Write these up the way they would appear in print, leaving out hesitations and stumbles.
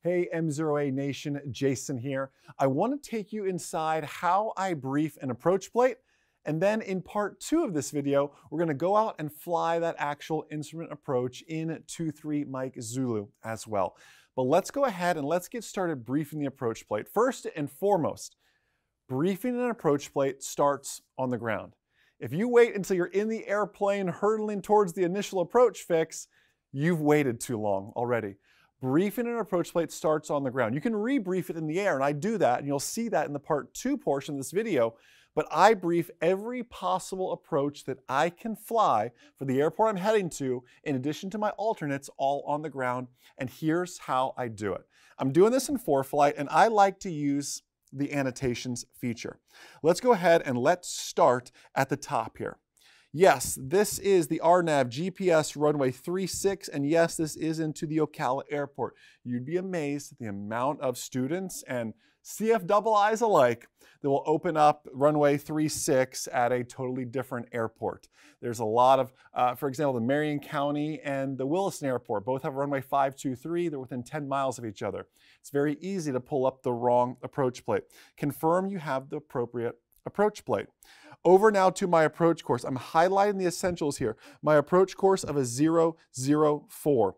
Hey, MzeroA Nation, Jason here. I want to take you inside how I brief an approach plate, and then in part 2 of this video, we're going to go out and fly that actual instrument approach in 2-3 Mike Zulu as well. But let's go ahead and let's get started briefing the approach plate. First and foremost, briefing an approach plate starts on the ground. If you wait until you're in the airplane hurtling towards the initial approach fix, you've waited too long already. Briefing an approach plate starts on the ground. You can rebrief it in the air, and I do that, and you'll see that in the part 2 portion of this video. But I brief every possible approach that I can fly for the airport I'm heading to, in addition to my alternates, all on the ground. And here's how I do it. I'm doing this in ForeFlight, and I like to use the annotations feature. Let's go ahead and let's start at the top here. Yes, this is the RNAV GPS runway 36, and yes, this is into the Ocala Airport. You'd be amazed at the amount of students and CFIIs alike that will open up runway 36 at a totally different airport. There's a lot of, for example, the Marion County and the Williston Airport both have runway 523. They're within 10 miles of each other. It's very easy to pull up the wrong approach plate. Confirm you have the appropriate approach plate. Over now to my approach course. I'm highlighting the essentials here. My approach course of a 004.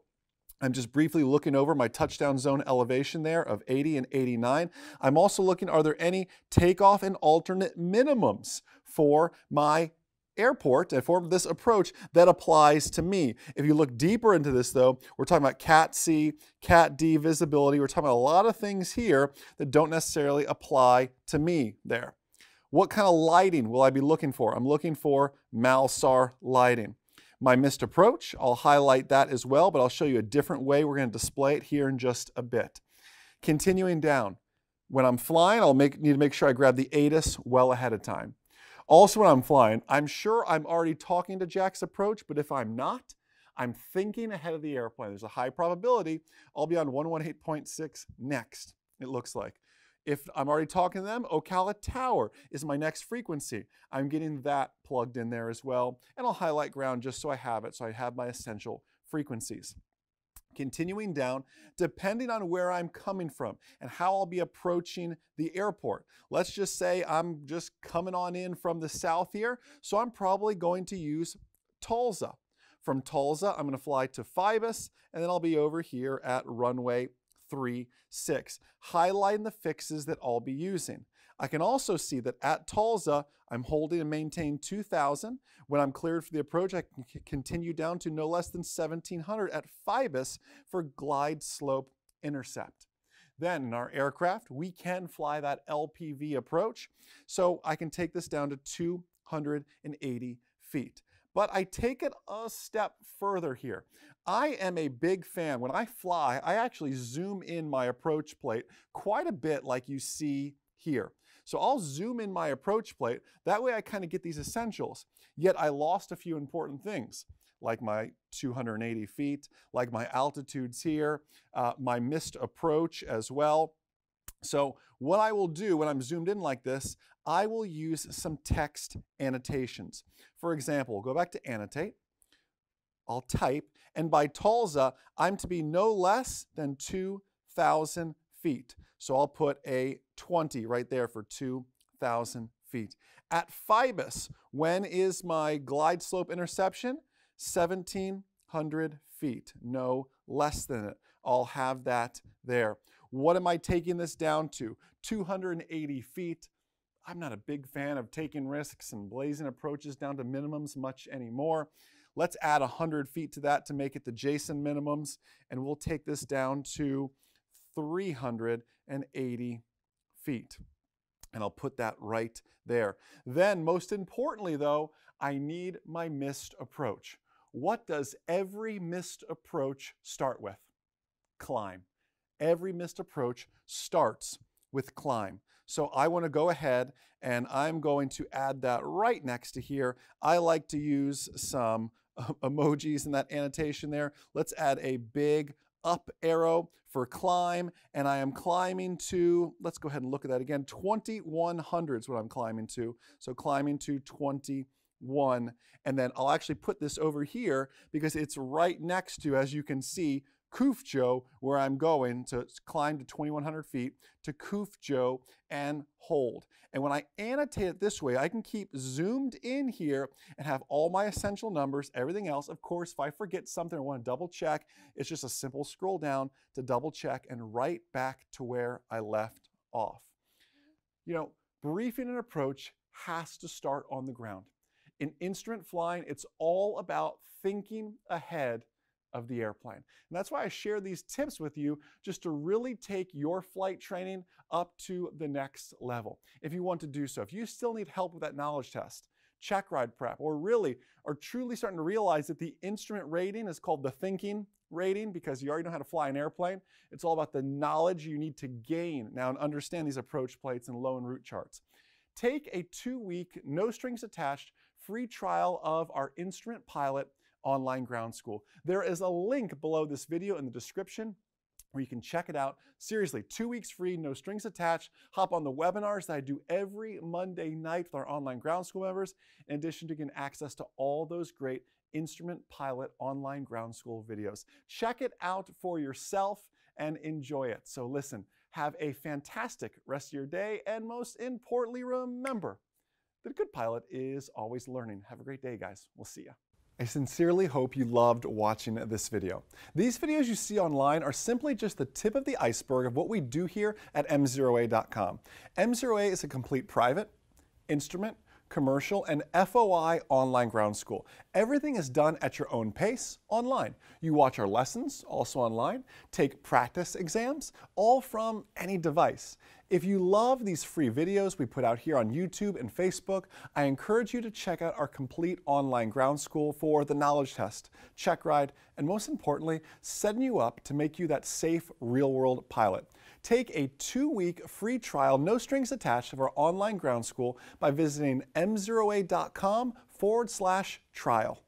I'm just briefly looking over my touchdown zone elevation there of 80 and 89. I'm also looking, are there any takeoff and alternate minimums for my airport and for this approach that applies to me? If you look deeper into this though, we're talking about Cat C, Cat D visibility. We're talking about a lot of things here that don't necessarily apply to me there. What kind of lighting will I be looking for? I'm looking for MalSAR lighting. My missed approach, I'll highlight that as well, but I'll show you a different way we're going to display it here in just a bit. Continuing down, when I'm flying, I'll need to make sure I grab the ATIS well ahead of time. Also when I'm flying, I'm sure I'm already talking to Jack's approach, but if I'm not, I'm thinking ahead of the airplane. There's a high probability I'll be on 118.6 next, it looks like. If I'm already talking to them, Ocala Tower is my next frequency. I'm getting that plugged in there as well. And I'll highlight ground just so I have it, so I have my essential frequencies. Continuing down, depending on where I'm coming from and how I'll be approaching the airport. Let's just say I'm just coming on in from the south here, so I'm probably going to use Tulsa. From Tulsa, I'm going to fly to Phoebus, and then I'll be over here at runway 36, highlighting the fixes that I'll be using. I can also see that at Tulsa, I'm holding and maintain 2,000. When I'm cleared for the approach, I can continue down to no less than 1,700 at Phoebus for glide slope intercept. Then in our aircraft, we can fly that LPV approach, so I can take this down to 280 feet. But I take it a step further here. I am a big fan. When I fly, I actually zoom in my approach plate quite a bit like you see here. So I'll zoom in my approach plate. That way I kind of get these essentials. Yet I lost a few important things, like my 280 feet, like my altitudes here, my missed approach as well. So what I will do when I'm zoomed in like this, I will use some text annotations. For example, go back to annotate. I'll type, and by Tulsa, I'm to be no less than 2,000 feet. So I'll put a 20 right there for 2,000 feet. At Phoebus, when is my glide slope interception? 1,700 feet, no less than it. I'll have that there. What am I taking this down to? 280 feet. I'm not a big fan of taking risks and blazing approaches down to minimums much anymore. Let's add 100 feet to that to make it the Jason minimums, and we'll take this down to 380 feet. And I'll put that right there. Then, most importantly though, I need my missed approach. What does every missed approach start with? Climb. Every missed approach starts with climb. So I want to go ahead and I'm going to add that right next to here. I like to use some emojis in that annotation there. Let's add a big up arrow for climb, and I am climbing to, let's go ahead and look at that again, 2,100 is what I'm climbing to. So climbing to 21, and then I'll actually put this over here because it's right next to, as you can see, Kufjo, where I'm going to climb to 2,100 feet, to Kufjo and hold. And when I annotate it this way, I can keep zoomed in here and have all my essential numbers, everything else. Of course, if I forget something or want to double check, it's just a simple scroll down to double check and right back to where I left off. You know, briefing and approach has to start on the ground. In instrument flying, it's all about thinking ahead of the airplane. And that's why I share these tips with you, just to really take your flight training up to the next level. If you want to do so, if you still need help with that knowledge test, check ride prep, or really are truly starting to realize that the instrument rating is called the thinking rating because you already know how to fly an airplane. It's all about the knowledge you need to gain now and understand these approach plates and low and route charts. Take a 2-week, no strings attached, free trial of our Instrument Pilot online ground school. There is a link below this video in the description where you can check it out. Seriously, 2 weeks free, no strings attached. Hop on the webinars that I do every Monday night with our online ground school members, in addition to getting access to all those great Instrument Pilot online ground school videos. Check it out for yourself and enjoy it. So listen, have a fantastic rest of your day, and most importantly, remember that a good pilot is always learning. Have a great day, guys. We'll see you. I sincerely hope you loved watching this video. These videos you see online are simply just the tip of the iceberg of what we do here at MzeroA.com. MzeroA is a complete private, instrument, commercial, and FOI online ground school. Everything is done at your own pace online. You watch our lessons, also online, take practice exams, all from any device. If you love these free videos we put out here on YouTube and Facebook, I encourage you to check out our complete online ground school for the knowledge test, check ride, and most importantly, setting you up to make you that safe, real-world pilot. Take a 2-week free trial, no strings attached, of our online ground school by visiting MzeroA.com/trial.